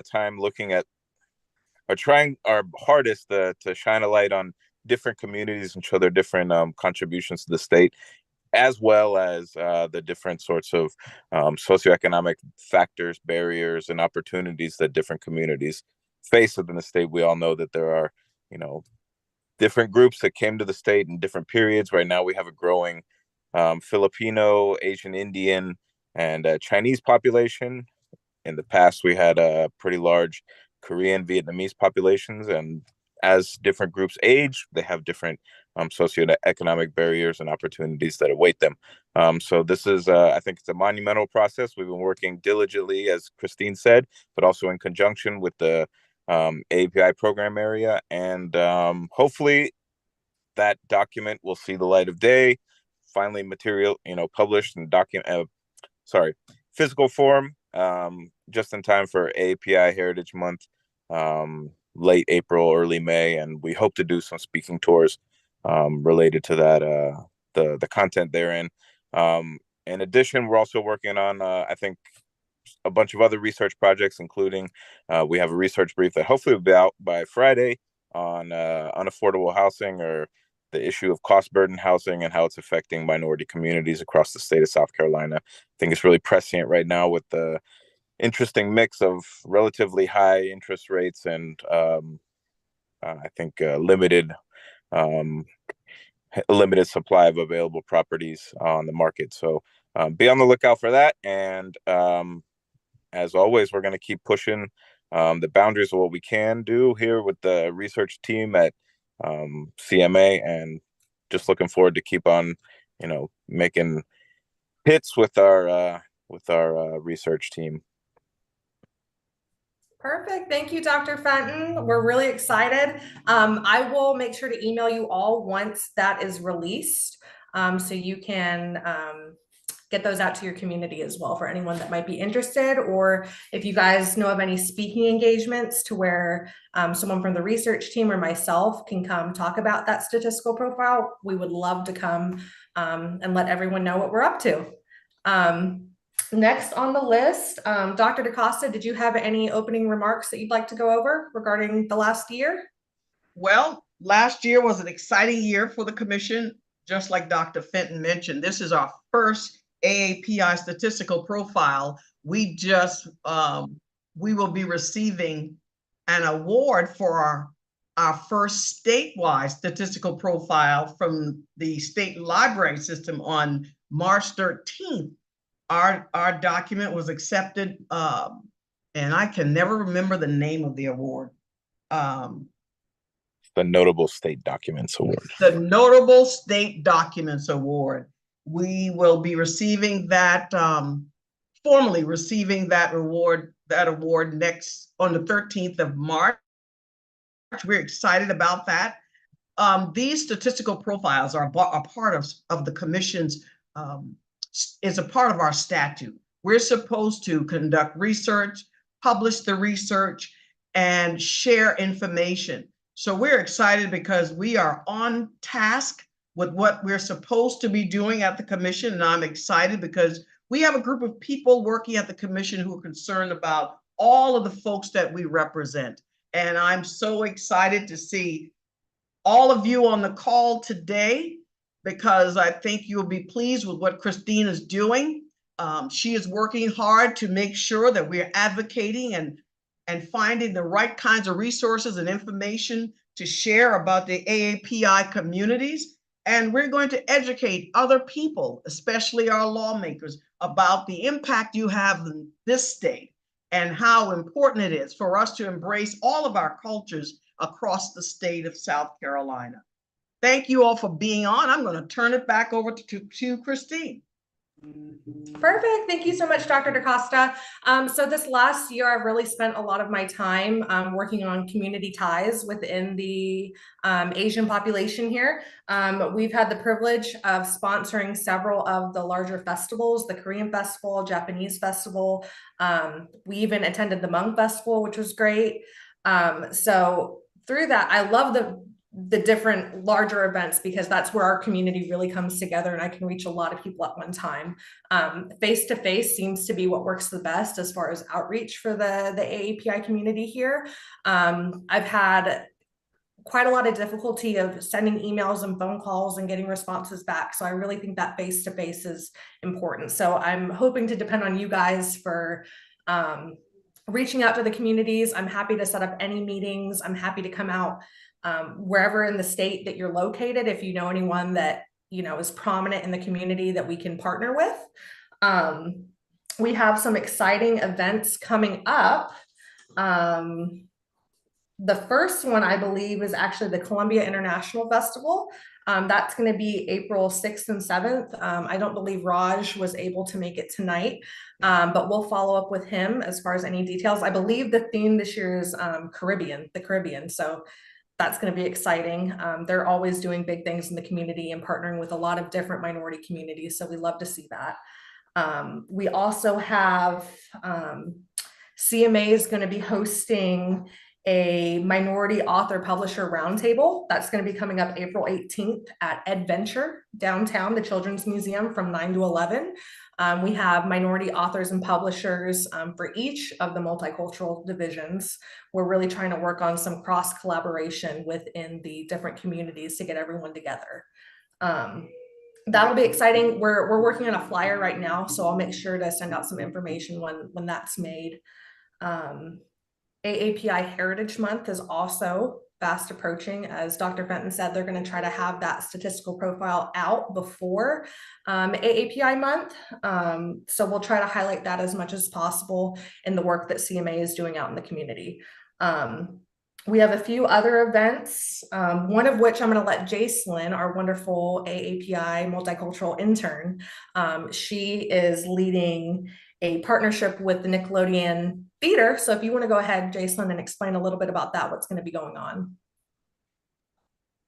time looking at are trying our hardest to shine a light on different communities and show their different contributions to the state, as well as the different sorts of socioeconomic factors, barriers, and opportunities that different communities face within the state. We all know that there are, you know, different groups that came to the state in different periods. Right now, we have a growing Filipino, Asian Indian, and Chinese population. In the past, we had a pretty large Korean, Vietnamese populations, and as different groups age, they have different socioeconomic barriers and opportunities that await them. So this is, I think, it's a monumental process. We've been working diligently, as Christine said, but also in conjunction with the AAPI program area, and hopefully that document will see the light of day. Finally, material, published in physical form, just in time for AAPI Heritage Month, late April, early May, and we hope to do some speaking tours related to that, the content therein. In addition, we're also working on, I think, a bunch of other research projects, including we have a research brief that hopefully will be out by Friday on unaffordable housing, or the issue of cost burden housing and how it's affecting minority communities across the state of South Carolina. I think it's really prescient right now with the interesting mix of relatively high interest rates and I think limited supply of available properties on the market. So be on the lookout for that. And as always, we're going to keep pushing the boundaries of what we can do here with the research team at CMA, and just looking forward to keep on, making hits with our research team. Perfect. Thank you, Dr. Fenton. We're really excited. I will make sure to email you all once that is released, so you can get those out to your community as well for anyone that might be interested, or if you guys know of any speaking engagements to where someone from the research team or myself can come talk about that statistical profile, we would love to come and let everyone know what we're up to. Next on the list, Dr. DaCosta, did you have any opening remarks that you'd like to go over regarding the last year? Well, last year was an exciting year for the commission. Just like Dr. Fenton mentioned, this is our first AAPI statistical profile. We will be receiving an award for our first statewide statistical profile from the state library system on March 13th. Our document was accepted, and I can never remember the name of the award. The Notable State Documents Award. The Notable State Documents Award. We will be receiving that, formally receiving that award next on the 13th of March. We're excited about that. These statistical profiles are a part of the commission's, is a part of our statute. We're supposed to conduct research, publish the research, and share information. So we're excited because we are on task with what we're supposed to be doing at the commission. And I'm excited because we have a group of people working at the commission who are concerned about all of the folks that we represent. And I'm so excited to see all of you on the call today, because I think you'll be pleased with what Christine is doing. She is working hard to make sure that we're advocating and finding the right kinds of resources and information to share about the AAPI communities. And we're going to educate other people, especially our lawmakers, about the impact you have in this state and how important it is for us to embrace all of our cultures across the state of South Carolina. Thank you all for being on. I'm going to turn it back over to Christine. Perfect. Thank you so much, Dr. DaCosta. So this last year, I've really spent a lot of my time working on community ties within the Asian population here. We've had the privilege of sponsoring several of the larger festivals, the Korean Festival, Japanese Festival. We even attended the Hmong Festival, which was great. So through that, I love the the different larger events, because that's where our community really comes together and I can reach a lot of people at one time. Face-to-face seems to be what works the best as far as outreach for the AAPI community here. I've had quite a lot of difficulty of sending emails and phone calls and getting responses back. So I really think that face-to-face is important. So I'm hoping to depend on you guys for reaching out to the communities. I'm happy to set up any meetings. I'm happy to come out wherever in the state that you're located. If you know anyone that, you know, is prominent in the community that we can partner with. We have some exciting events coming up. The first one, I believe, is actually the Columbia International Festival. That's going to be April 6th and 7th. I don't believe Raj was able to make it tonight, but we'll follow up with him as far as any details. I believe the theme this year is the Caribbean. So that's going to be exciting. They're always doing big things in the community and partnering with a lot of different minority communities. So we love to see that. We also have CMA is going to be hosting a minority author publisher roundtable. That's going to be coming up April 18th at Adventure downtown, the Children's Museum, from 9 to 11. We have minority authors and publishers for each of the multicultural divisions. We're really trying to work on some cross collaboration within the different communities to get everyone together. That'll be exciting. We're working on a flyer right now, so I'll make sure to send out some information when that's made. AAPI Heritage Month is also fast approaching. As Dr. Fenton said, they're going to try to have that statistical profile out before AAPI month. So we'll try to highlight that as much as possible in the work that CMA is doing out in the community. We have a few other events, one of which I'm going to let Jacelyn, our wonderful AAPI multicultural intern, she is leading a partnership with the Nickelodeon Theater. So if you want to go ahead, Jacelyn, and explain a little bit about that, what's going to be going on.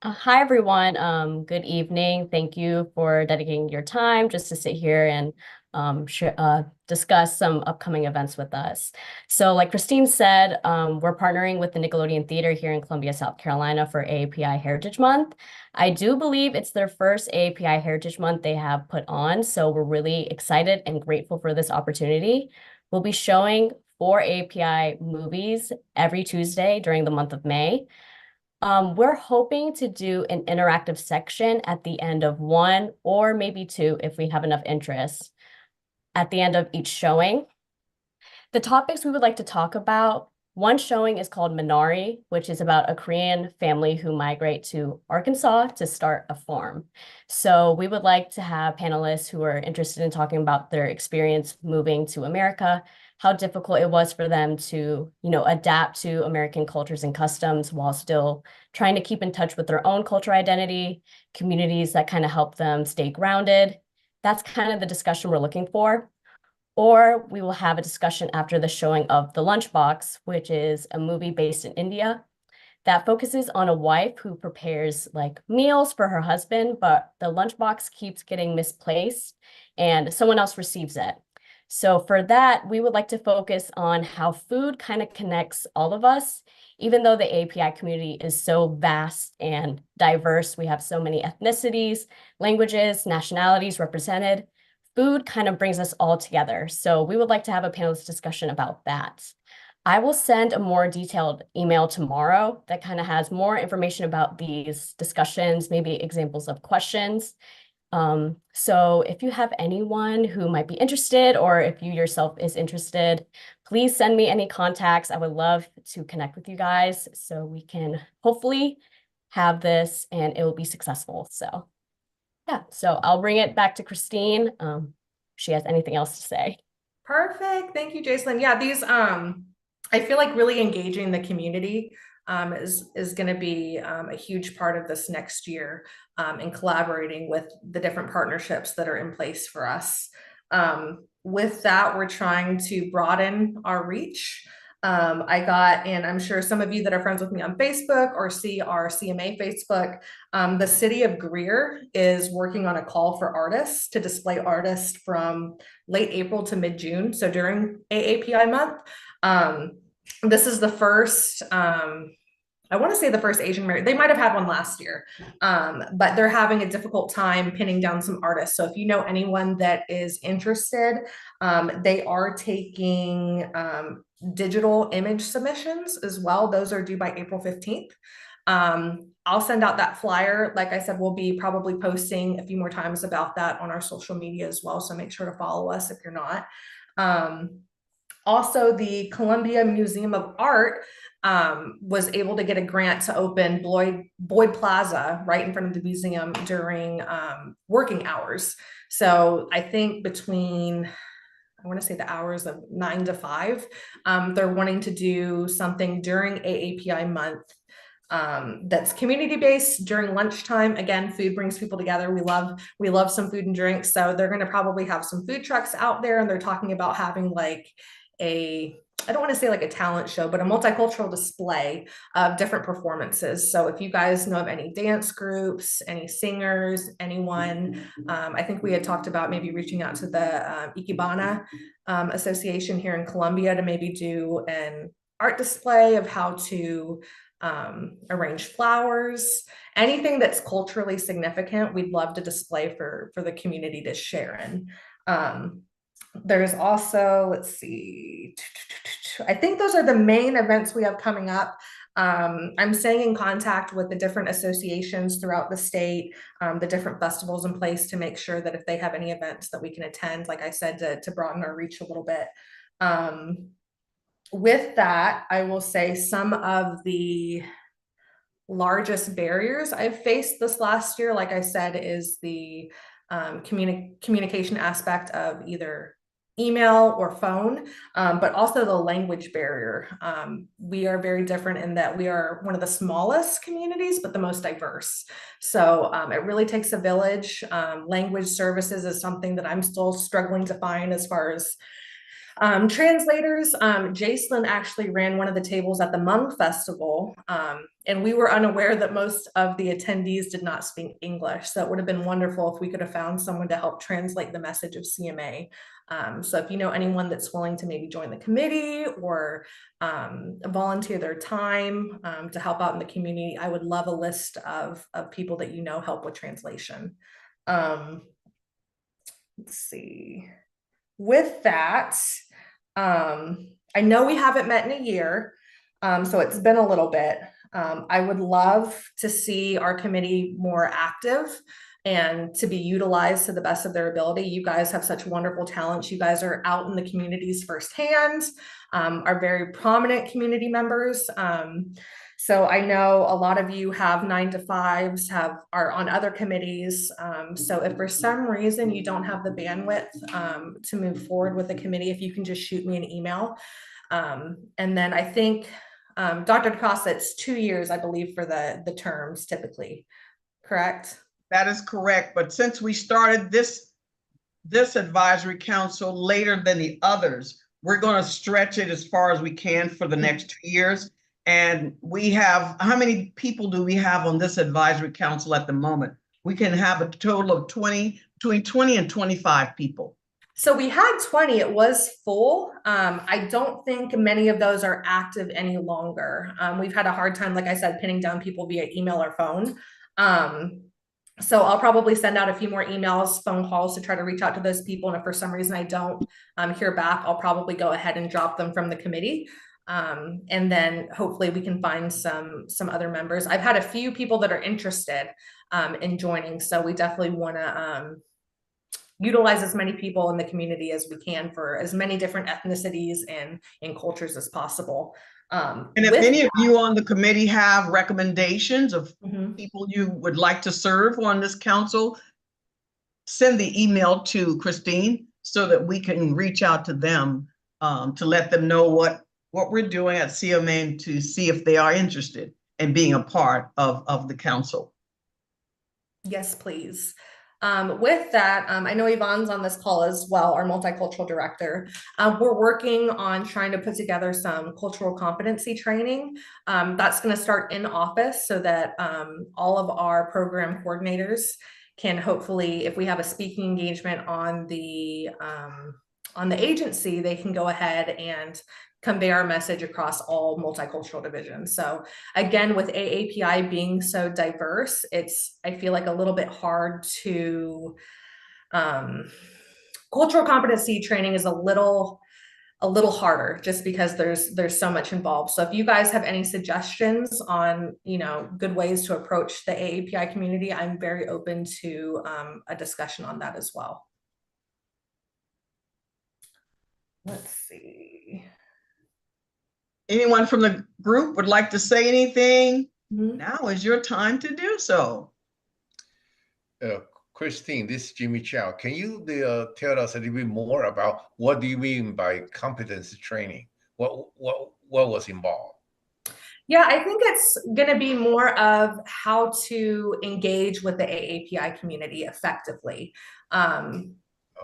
Hi, everyone. Good evening. Thank you for dedicating your time just to sit here and discuss some upcoming events with us. So like Christine said, we're partnering with the Nickelodeon Theater here in Columbia, South Carolina for AAPI Heritage Month. I do believe it's their first AAPI Heritage Month they have put on, so we're really excited and grateful for this opportunity. We'll be showing 4 AAPI movies every Tuesday during the month of May. We're hoping to do an interactive section at the end of 1 or maybe 2 if we have enough interest at the end of each showing. The topics we would like to talk about, one showing is called Minari, which is about a Korean family who migrate to Arkansas to start a farm. So we would like to have panelists who are interested in talking about their experience moving to America, how difficult it was for them to, adapt to American cultures and customs while still trying to keep in touch with their own cultural identity, communities that kind of help them stay grounded. That's kind of the discussion we're looking for. Or we will have a discussion after the showing of The Lunchbox, which is a movie based in India that focuses on a wife who prepares meals for her husband, but the lunchbox keeps getting misplaced and someone else receives it. So for that, we would like to focus on how food kind of connects all of us. Even though the AAPI community is so vast and diverse, we have so many ethnicities, languages, nationalities represented, food kind of brings us all together. So we would like to have a panelist discussion about that. I will send a more detailed email tomorrow that kind of has more information about these discussions, maybe examples of questions. So if you have anyone who might be interested, or if you yourself is interested, please send me any contacts. I would love to connect with you guys so we can hopefully have this and it will be successful. So yeah, so I'll bring it back to Christine. If she has anything else to say. Perfect. Thank you, Jacelyn. Yeah, these I feel like really engaging the community is going to be a huge part of this next year, and collaborating with the different partnerships that are in place for us. With that, we're trying to broaden our reach. And I'm sure some of you that are friends with me on Facebook or see our CMA Facebook, the city of Greer is working on a call for artists to display artists from late April to mid-June. So during AAPI month, this is the first I want to say the first Asian American, they might have had one last year, but they're having a difficult time pinning down some artists. So if you know anyone that is interested, they are taking digital image submissions as well. Those are due by April 15th. I'll send out that flyer. Like I said, we'll be probably posting a few more times about that on our social media as well. So make sure to follow us if you're not. Also, the Columbia Museum of Art was able to get a grant to open Boyd Plaza right in front of the museum during working hours. So I think between, I want to say the hours of 9 to 5, they're wanting to do something during AAPI month that's community-based during lunchtime. Again, food brings people together. We love some food and drinks. So they're going to probably have some food trucks out there, and they're talking about having like I don't want to say like a talent show, but a multicultural display of different performances. So if you guys know of any dance groups, any singers, anyone, I think we had talked about maybe reaching out to the Ikebana Association here in Columbia to maybe do an art display of how to arrange flowers, anything that's culturally significant. We'd love to display for the community to share in. There's also, let's see, I think those are the main events we have coming up. I'm staying in contact with the different associations throughout the state, the different festivals in place to make sure that if they have any events that we can attend, like I said, to broaden our reach a little bit. With that, I will say some of the largest barriers I've faced this last year, like I said, is the communication aspect of either email or phone, but also the language barrier. We are very different in that we are one of the smallest communities, but the most diverse. So it really takes a village. Language services is something that I'm still struggling to find as far as translators. Jacelyn actually ran one of the tables at the Hmong Festival, and we were unaware that most of the attendees did not speak English. So it would have been wonderful if we could have found someone to help translate the message of CMA. So if you know anyone that's willing to maybe join the committee or volunteer their time to help out in the community, I would love a list of people that you know help with translation. Let's see. With that, I know we haven't met in a year, so it's been a little bit. I would love to see our committee more active and to be utilized to the best of their ability. You guys have such wonderful talents. You guys are out in the communities firsthand, are very prominent community members. So I know a lot of you have 9 to 5s, are on other committees. So if for some reason you don't have the bandwidth to move forward with the committee, if you can just shoot me an email. And then I think, Dr. DeCosta, it's 2 years, I believe, for the terms typically, correct? That is correct. But since we started this advisory council later than the others, we're going to stretch it as far as we can for the next 2 years. And we have, how many people do we have on this advisory council at the moment? We can have a total of between 20 and 25 people. So we had 20, it was full. I don't think many of those are active any longer. We've had a hard time, like I said, pinning down people via email or phone. So I'll probably send out a few more emails, phone calls to try to reach out to those people. And if for some reason I don't hear back, I'll probably go ahead and drop them from the committee. And then hopefully we can find some other members. I've had a few people that are interested in joining. So we definitely want to utilize as many people in the community as we can for as many different ethnicities and cultures as possible. And if any of you on the committee have recommendations of people you would like to serve on this council, send the email to Christine so that we can reach out to them to let them know what we're doing at CMA and to see if they are interested in being a part of the council. Yes, please. With that, I know Yvonne's on this call as well, our multicultural director. We're working on trying to put together some cultural competency training. That's going to start in office so that all of our program coordinators can hopefully, if we have a speaking engagement on the agency, they can go ahead and convey our message across all multicultural divisions. So again, with AAPI being so diverse, I feel like a little bit hard to, cultural competency training is a little harder just because there's so much involved. So if you guys have any suggestions on, good ways to approach the AAPI community, I'm very open to a discussion on that as well. Let's see. Anyone from the group would like to say anything? Mhm. Now is your time to do so. Christine, this is Jimmy Chow. Can you tell us a little bit more about what do you mean by competency training? What was involved? Yeah, I think it's going to be more of how to engage with the AAPI community effectively.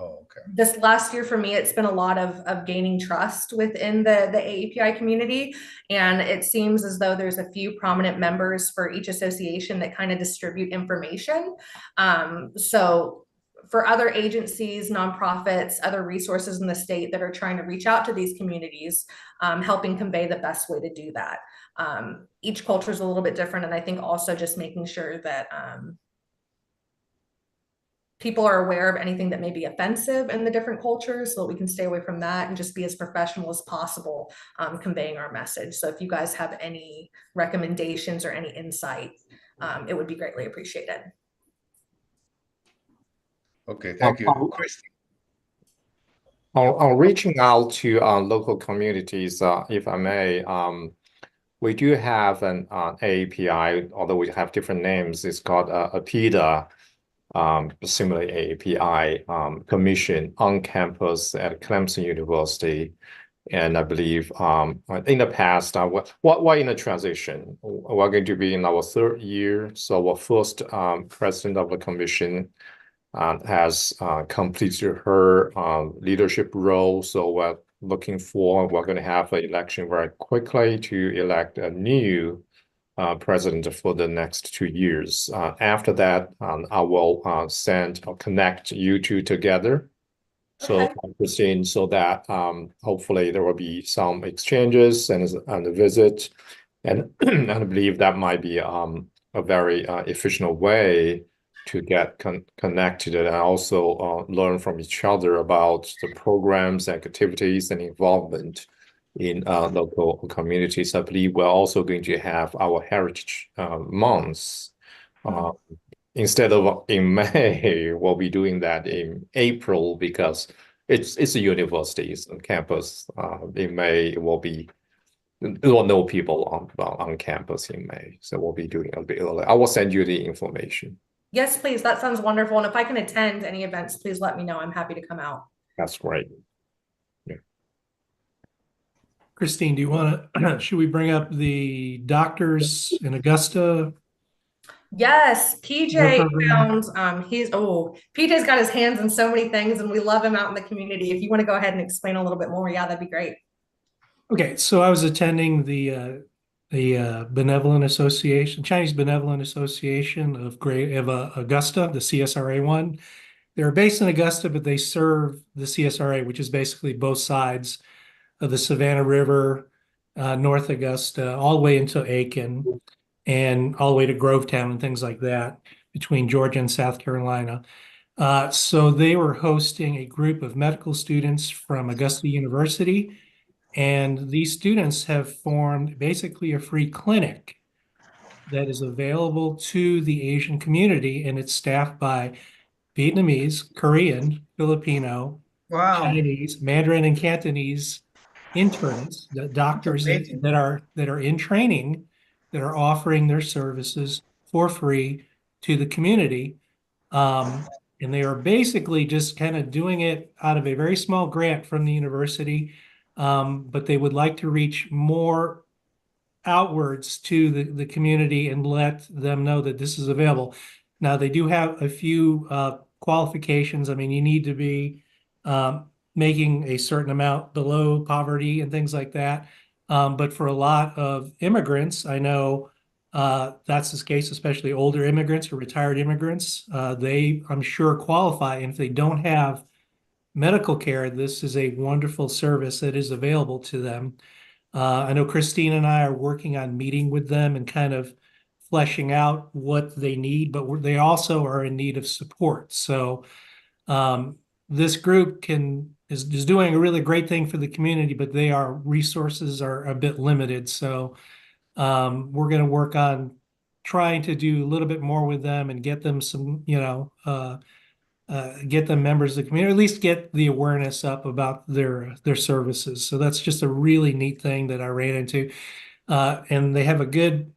Oh, okay. This last year for me, it's been a lot of gaining trust within the AAPI community. And it seems as though there's a few prominent members for each association that kind of distribute information. So for other agencies, nonprofits, other resources in the state that are trying to reach out to these communities, helping convey the best way to do that. Each culture is a little bit different. And I think also just making sure that people are aware of anything that may be offensive in the different cultures so that we can stay away from that and just be as professional as possible conveying our message. So if you guys have any recommendations or any insight, it would be greatly appreciated. Okay, thank you, Christine. On reaching out to local communities, if I may, we do have an AAPI, although we have different names. It's called APIDA, similarly AAPI commission on campus at Clemson University. And I believe in the past, we're in a transition. We're going to be in our third year. So our first president of the commission has completed her leadership role. So we're going to have an election very quickly to elect a new president for the next 2 years. After that, I will send or connect you two together. So, Okay. Christine, so that hopefully there will be some exchanges and a visit. And I believe that might be a very efficient way to get connected and also learn from each other about the programs, activities, and involvement in local communities. I believe we're also going to have our Heritage Months. Instead of in May, we'll be doing that in April because it's a university, it's a campus. In May, there will no people on campus in May. So we'll be doing a bit early. I will send you the information. Yes, please. That sounds wonderful. And if I can attend any events, please let me know. I'm happy to come out. That's great. Christine, do you want to, should we bring up the doctors in Augusta? Yes, Their PJ program? found, PJ's got his hands in so many things and we love him out in the community. If you want to go ahead and explain a little bit more, yeah, that'd be great. Okay, so I was attending the Benevolent Association, Chinese Benevolent Association of Augusta, the CSRA one. They're based in Augusta, but they serve the CSRA, which is basically both sides of the Savannah River, North Augusta, all the way into Aiken, and all the way to Grovetown and things like that, between Georgia and South Carolina. So they were hosting a group of medical students from Augusta University, and these students have formed basically a free clinic that is available to the Asian community, and it's staffed by Vietnamese, Korean, Filipino, Wow. Chinese, Mandarin, and Cantonese interns, the doctors that are in training, that are offering their services for free to the community. And they are basically just kind of doing it out of a very small grant from the university, but they would like to reach more outwards to the community and let them know that this is available. Now, they do have a few qualifications. I mean, you need to be making a certain amount below poverty and things like that. But for a lot of immigrants, I know that's the case, especially older immigrants or retired immigrants. They, I'm sure, qualify. And if they don't have medical care, this is a wonderful service that is available to them. I know Christine and I are working on meeting with them and kind of fleshing out what they need, but they also are in need of support. So this group is doing a really great thing for the community, but resources are a bit limited. So we're going to work on trying to do a little bit more with them and get them some, get them members of the community, at least get the awareness up about their services. So that's just a really neat thing that I ran into. And they have a good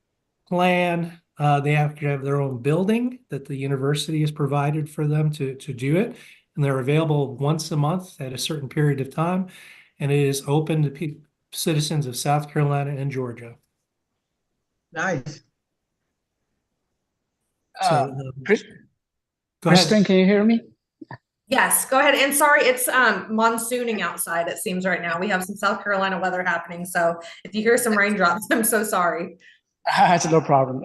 plan. They have to have their own building that the university has provided for them to do it. And they're available once a month at a certain period of time. And it is open to citizens of South Carolina and Georgia. Nice. So, Chris, go ahead. Kristen, can you hear me? Yes, go ahead. And sorry, it's monsooning outside, it seems right now. We have some South Carolina weather happening. So if you hear some raindrops, I'm so sorry. That's no problem.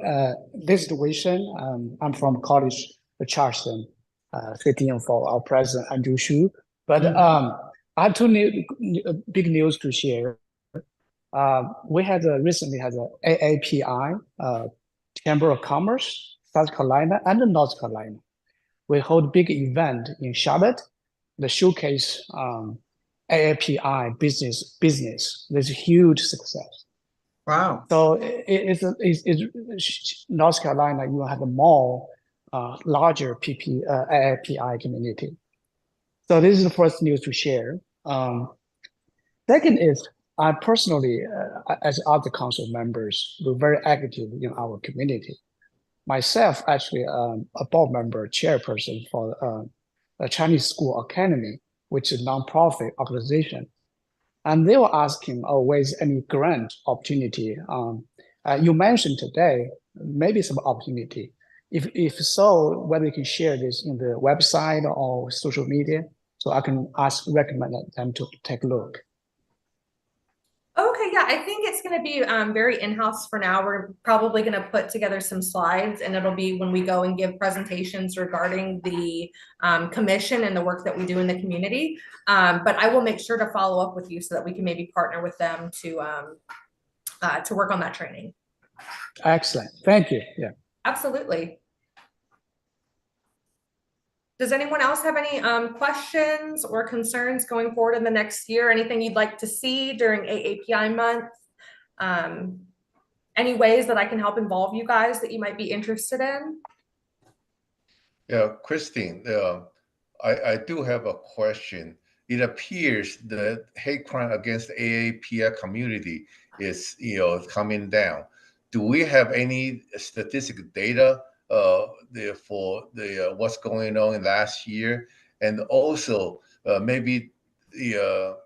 This is Wei. I'm from College of Charleston, sitting in for our president, Andrew Xu. But I have big news to share. We recently had a AAPI, Chamber of Commerce, South Carolina and North Carolina. We hold big event in Charlotte, the showcase AAPI business. There's a huge success. Wow. So it's North Carolina, you have a more larger AAPI community. So this is the first news to share. Second is, I personally, as other council members, we're very active in our community. Myself, actually, a board member, chairperson for a Chinese School Academy, which is a nonprofit organization. And they were asking, where's any grant opportunity? You mentioned today, maybe some opportunity. If so, whether you can share this in the website or social media, so I can recommend them to take a look. Okay, yeah, I think it's going to be very in-house for now. We're probably going to put together some slides, and it'll be when we go and give presentations regarding the commission and the work that we do in the community. But I will make sure to follow up with you so that we can maybe partner with them to work on that training. Excellent. Thank you. Yeah. Absolutely. Does anyone else have any questions or concerns going forward in the next year? Anything you'd like to see during AAPI month? Any ways that I can help involve you guys that you might be interested in? Yeah, Christine, I do have a question. It appears that hate crime against the AAPI community is coming down. Do we have any statistic data for what's going on in last year, and also maybe the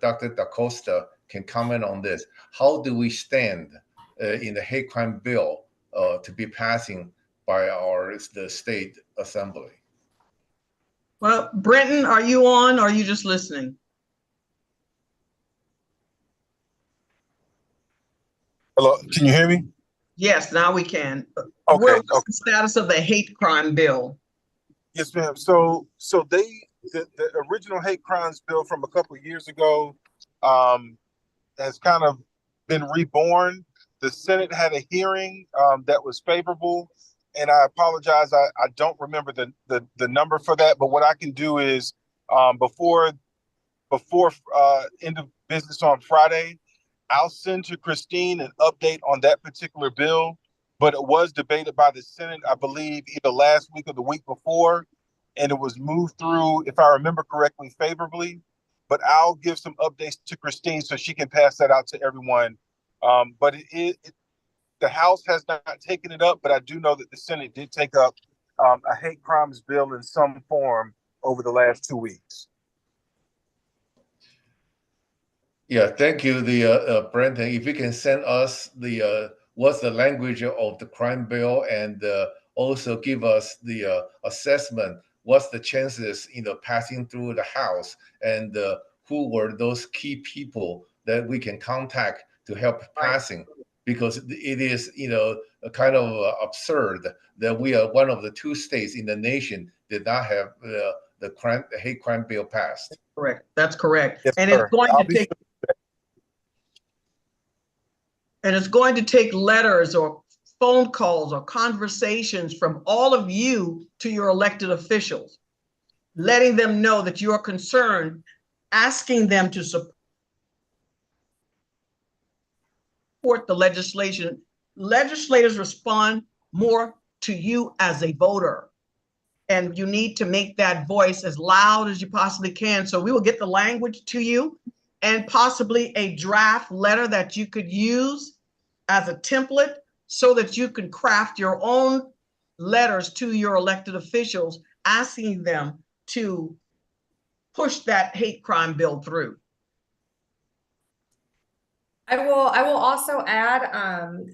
Dr. DaCosta can comment on this. How do we stand in the hate crime bill to be passing by the state assembly? Well, Brenton, are you on or are you just listening? Hello, can you hear me? Yes, now we can. Okay. What's the status of the hate crime bill? Yes, ma'am. So the original hate crimes bill from a couple of years ago has kind of been reborn. The Senate had a hearing that was favorable, and I apologize, I don't remember the number for that. But what I can do is before end of business on Friday, I'll send to Christine an update on that particular bill. But it was debated by the Senate, I believe, either last week or the week before, and it was moved through, if I remember correctly, favorably. But I'll give some updates to Christine so she can pass that out to everyone. But the House has not taken it up, but I do know that the Senate did take up a hate crimes bill in some form over the last 2 weeks. Yeah, thank you, Brenton. If you can send us what's the language of the crime bill, and also give us the assessment. What's the chances, passing through the House, and who were those key people that we can contact to help passing? Because it is, a kind of absurd that we are one of the 2 states in the nation did not have the hate crime bill passed. Correct. That's correct. Yes, and sir. it's going to take. And it's going to take letters or phone calls or conversations from all of you to your elected officials, letting them know that you are concerned, asking them to support the legislation. Legislators respond more to you as a voter, and you need to make that voice as loud as you possibly can. So we will get the language to you and possibly a draft letter that you could use as a template so that you can craft your own letters to your elected officials, asking them to push that hate crime bill through. I will also add,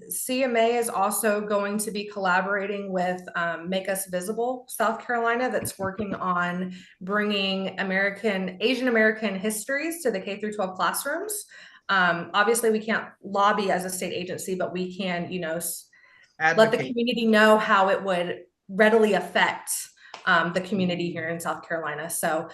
CMA is also going to be collaborating with Make Us Visible South Carolina, that's working on bringing Asian American histories to the K through 12 classrooms. Obviously we can't lobby as a state agency, but we can, let the community know how it would readily affect the community here in South Carolina. So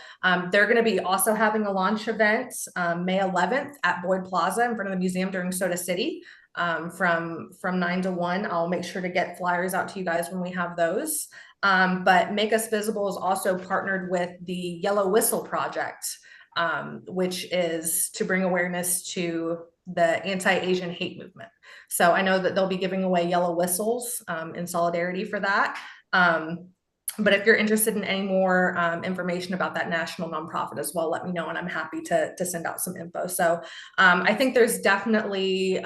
they're going to be also having a launch event May 11th at Boyd Plaza in front of the museum during Soda City from 9 to 1. I'll make sure to get flyers out to you guys when we have those. But Make Us Visible is also partnered with the Yellow Whistle Project, which is to bring awareness to the anti-Asian hate movement. So I know that they'll be giving away yellow whistles in solidarity for that. But if you're interested in any more information about that national nonprofit as well, let me know, and I'm happy to send out some info. So I think there's definitely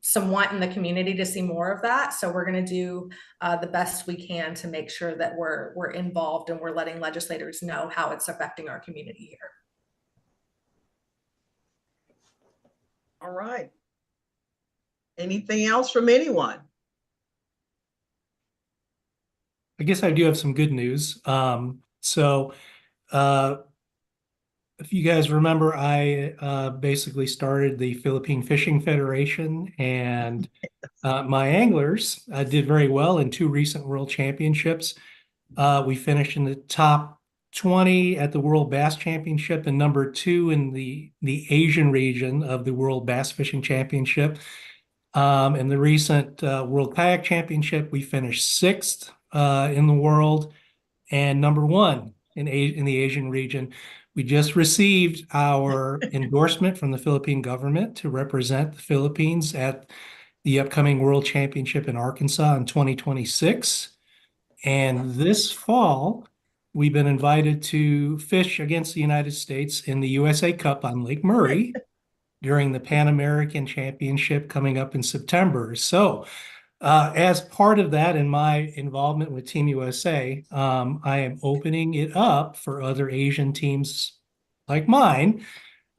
some want in the community to see more of that. So we're going to do the best we can to make sure that we're involved and we're letting legislators know how it's affecting our community here. All right. Anything else from anyone? I guess I do have some good news. If you guys remember, I basically started the Philippine Fishing Federation, and my anglers did very well in 2 recent world championships. We finished in the top 20 at the World Bass Championship and number 2 in the Asian region of the World Bass Fishing Championship. In the recent World Kayak Championship, we finished 6th in the world and number 1 in the Asian region. We just received our endorsement from the Philippine government to represent the Philippines at the upcoming World Championship in Arkansas in 2026. And this fall, we've been invited to fish against the United States in the USA Cup on Lake Murray during the Pan American Championship coming up in September. So as part of that and my involvement with Team USA, I am opening it up for other Asian teams like mine.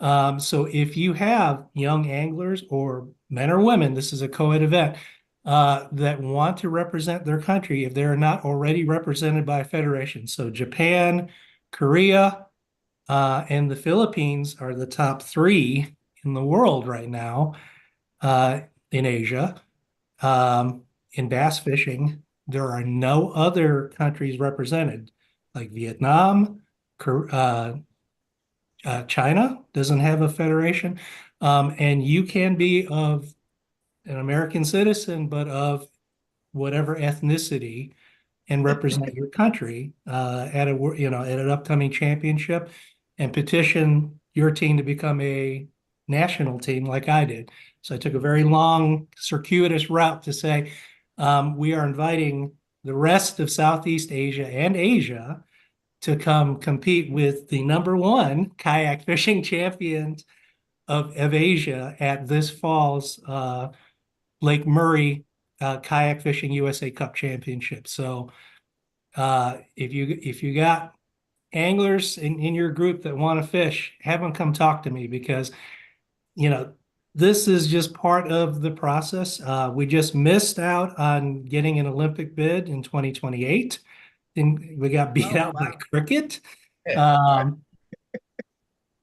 So if you have young anglers or men or women, this is a co-ed event, that want to represent their country if they're not already represented by a federation. So Japan, Korea, and the Philippines are the top 3 in the world right now in Asia. In bass fishing, there are no other countries represented, like Vietnam, China doesn't have a federation, and you can be of an American citizen, but of whatever ethnicity, and represent your country at an upcoming championship, and petition your team to become a national team like I did. So I took a very long, circuitous route to say we are inviting the rest of Southeast Asia and Asia to come compete with the number 1 kayak fishing champions of Asia at this fall's Lake Murray Kayak Fishing USA Cup Championship. So if you got anglers in your group that want to fish, have them come talk to me, because this is just part of the process. We just missed out on getting an Olympic bid in 2028. And we got beat out by cricket. But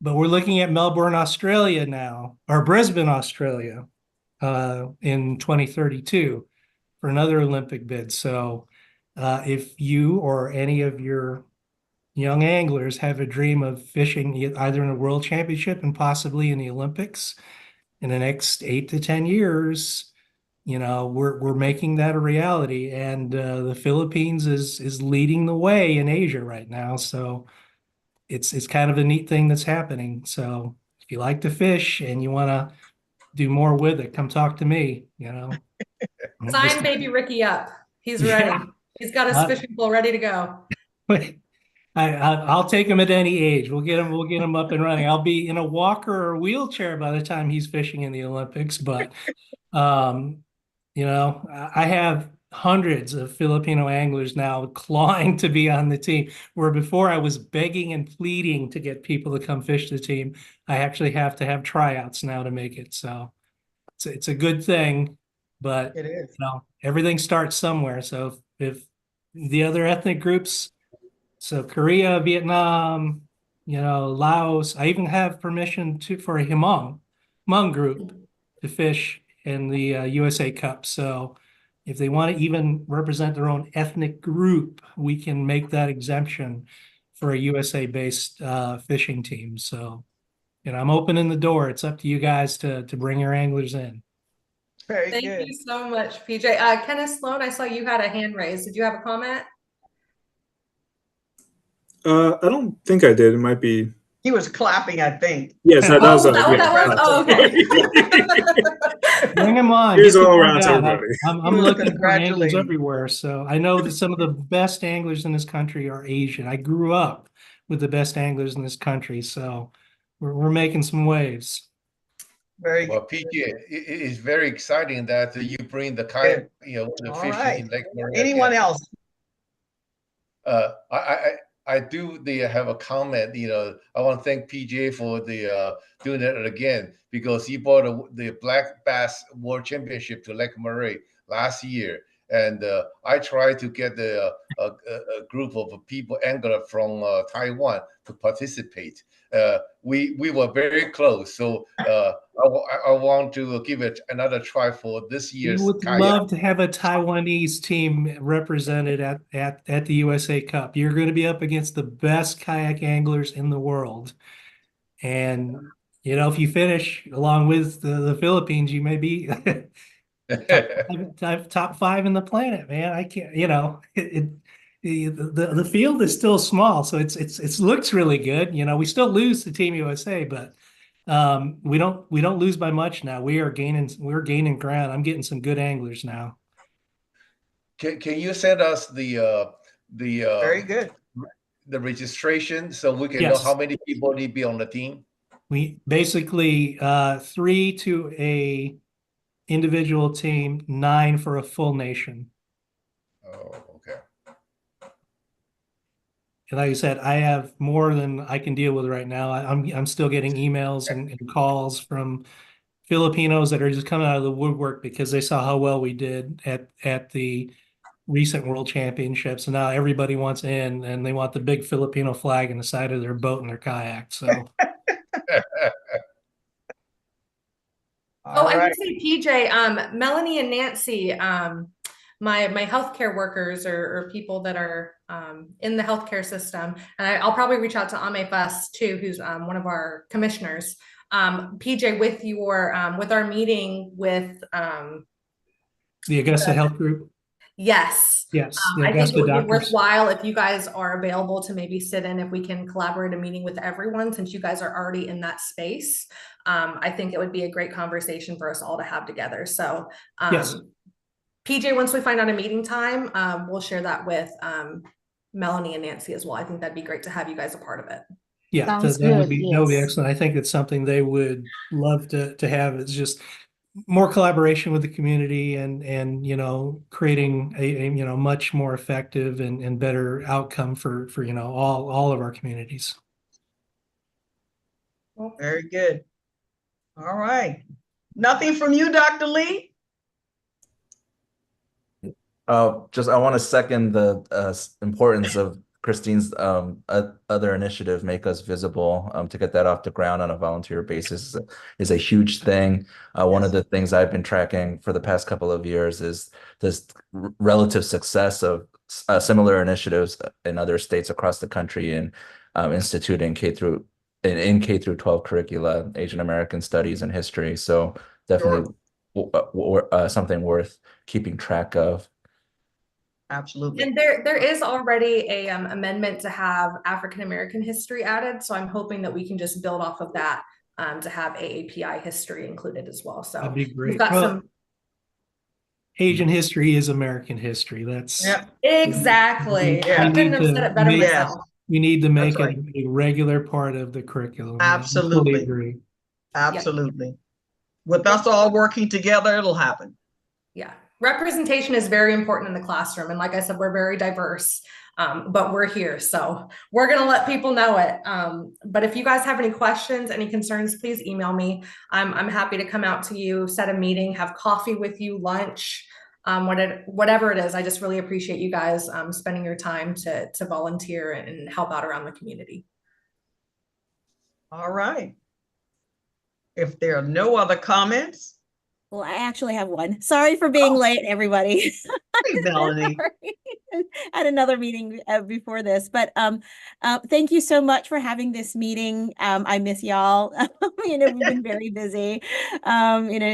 we're looking at Melbourne, Australia now, or Brisbane, Australia, in 2032 for another Olympic bid. So if you or any of your young anglers have a dream of fishing either in a world championship and possibly in the Olympics, in the next 8 to 10 years, we're making that a reality. And the Philippines is leading the way in Asia right now. So it's kind of a neat thing that's happening. So if you like to fish and you want to do more with it, come talk to me, Sign baby Ricky up. He's ready. Yeah. He's got his fishing pole ready to go. I'll take him at any age. We'll get him up and running. I'll be in a walker or wheelchair by the time he's fishing in the Olympics. But um, I have hundreds of Filipino anglers now clawing to be on the team, where before I was begging and pleading to get people to come fish the team. I actually have to have tryouts now to make it. So it's a good thing, but It is. everything starts somewhere. So if the other ethnic groups, so Korea, Vietnam, Laos, I even have permission for a Hmong group to fish in the USA Cup. So if they want to even represent their own ethnic group, we can make that exemption for a USA-based fishing team. So, I'm opening the door. It's up to you guys to bring your anglers in. Very Thank good. you so much, PJ. Kenneth Sloan, I saw you had a hand raised. Did you have a comment? I don't think I did. It might be. He was clapping, I think. Yes, that was. Oh, that what that was? Oh, okay. Bring them on. Here's all around to everybody. I'm looking for anglers everywhere. So I know that some of the best anglers in this country are Asian. I grew up with the best anglers in this country. So we're making some waves. Very well, good. PJ, it is very exciting that you bring the kayak, the All fishing right. in Lake Maria. Anyone else? I do have a comment. I want to thank PJ for the doing that again, because he brought the Black Bass World Championship to Lake Murray last year, and I tried to get a group of people angler from Taiwan to participate. We were very close, so I want to give it another try for this year's. We would kayak. love to have a Taiwanese team represented at the USA Cup. You're going to be up against the best kayak anglers in the world. And, if you finish along with the Philippines, you may be top five in the planet, man. I can't, the field is still small, so it looks really good. We still lose to Team USA, but we don't lose by much now. We're gaining ground. I'm getting some good anglers now. Can you send us the Very good. the registration so we can know Yes. how many people need to be on the team? We basically 3 to a individual team, 9 for a full nation. Oh, okay. And like I said, I have more than I can deal with right now. I'm still getting emails and calls from Filipinos that are just coming out of the woodwork because they saw how well we did at the recent World Championships, and now everybody wants in, and they want the big Filipino flag in the side of their boat and their kayak. So. I would say, PJ, Melanie and Nancy, my healthcare workers or people that are in the healthcare system, and I'll probably reach out to AAPI too, who's one of our commissioners. PJ, with our meeting with the Augusta Health Group. Yes. Yes. I think it would be worthwhile if you guys are available to maybe sit in, if we can collaborate a meeting with everyone, since you guys are already in that space. I think it would be a great conversation for us all to have together. So yes. PJ, once we find out a meeting time, we'll share that with Melanie and Nancy as well. I think that'd be great to have you guys a part of it. Yeah, that would be excellent. I think it's something they would love to have. It's just more collaboration with the community and creating a much more effective and better outcome for all of our communities. Very good. All right. Nothing from you, Dr. Lee? I want to second the importance of Christine's other initiative, Make Us Visible. To get that off the ground on a volunteer basis is a huge thing. One of the things I've been tracking for the past couple of years is this relative success of similar initiatives in other states across the country in instituting K through in K through 12 curricula, Asian American studies and history. So definitely something worth keeping track of. Absolutely. And there is already a amendment to have African American history added. So I'm hoping that we can just build off of that to have AAPI history included as well. So That'd be great. we've got some. Asian history is American history. That's exactly. I couldn't have said it better myself. We need to make it a regular part of the curriculum. Absolutely. I fully agree. Absolutely. Yep. With us all working together, it'll happen. Yeah. Representation is very important in the classroom. And like I said, we're very diverse, but we're here. So we're going to let people know it. But if you guys have any questions, any concerns, please email me. I'm happy to come out to you, set a meeting, have coffee with you, lunch, whatever it is. I just really appreciate you guys spending your time to volunteer and help out around the community. All right. If there are no other comments. Well, I actually have one. Sorry for being late, everybody. Hey, Melanie. At another meeting before this, but thank you so much for having this meeting. I miss y'all. We've been very busy.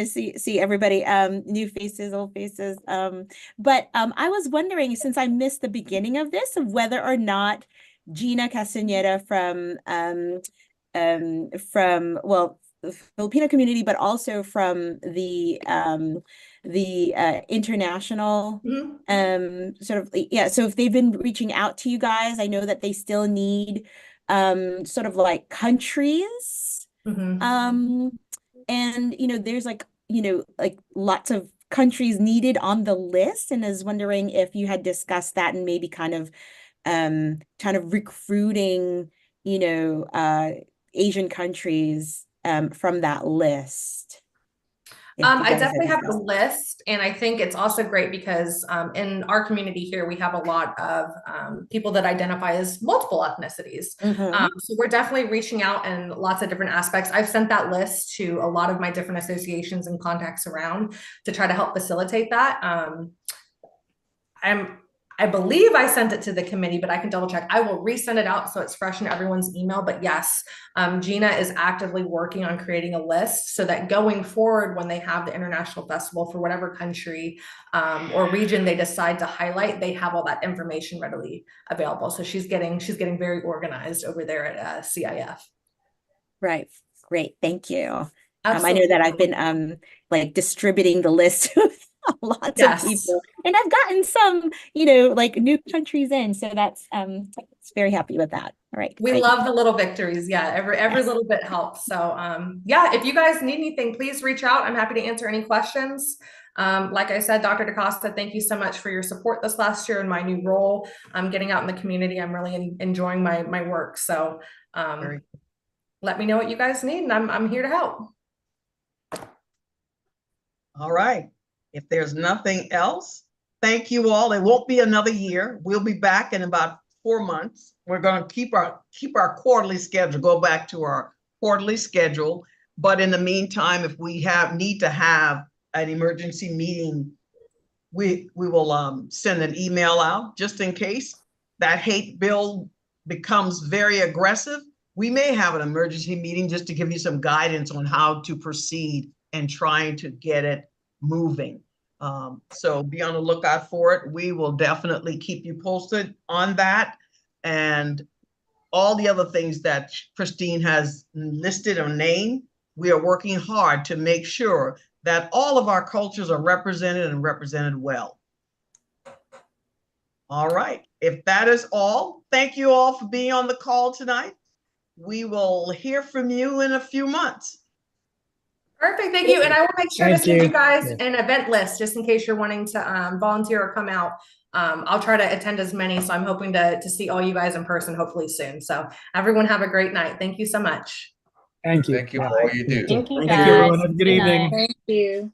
See everybody, new faces, old faces. But I was wondering, since I missed the beginning of this, of whether or not Gina Castañeda from the Filipino community, but also from the international sort of, so if they've been reaching out to you guys, I know that they still need sort of like countries, and there's like lots of countries needed on the list, and I was wondering if you had discussed that and maybe kind of recruiting Asian countries from that list. I definitely have the list, and I think it's also great because in our community here, we have a lot of people that identify as multiple ethnicities. So we're definitely reaching out in lots of different aspects. I've sent that list to a lot of my different associations and contacts around to try to help facilitate that. I believe I sent it to the committee, but I can double check. I will resend it out so it's fresh in everyone's email. But yes, Gina is actively working on creating a list so that going forward, when they have the international festival for whatever country or region they decide to highlight, they have all that information readily available. So she's getting very organized over there at CIF. Right. Great. Thank you. I know that I've been distributing the list lots of people, and I've gotten some new countries in, so that's very happy with that. All right, we love the little victories. Every little bit helps. So if you guys need anything, please reach out. I'm happy to answer any questions. Like I said, Dr. DaCosta, thank you so much for your support this last year in my new role. I'm getting out in the community. I'm really enjoying my work. So let me know what you guys need, and I'm here to help. All right. If there's nothing else, thank you all. It won't be another year. We'll be back in about 4 months. We're going to keep our quarterly schedule, go back to our quarterly schedule. But in the meantime, if we need to have an emergency meeting, we will send an email out just in case that hate bill becomes very aggressive. We may have an emergency meeting just to give you some guidance on how to proceed and trying to get it moving. So be on the lookout for it. We will definitely keep you posted on that and all the other things that Christine has listed or named. We are working hard to make sure that all of our cultures are represented and represented well. All right. If that is all, thank you all for being on the call tonight. We will hear from you in a few months. Perfect, thank you. And I will make sure to send you guys an event list just in case you're wanting to volunteer or come out. I'll try to attend as many, so I'm hoping to see all you guys in person hopefully soon. So everyone have a great night. Thank you so much. Thank you. Thank you for all you do. Thank you, Thank guys. you, everyone. Have a good Good evening. night. Thank you.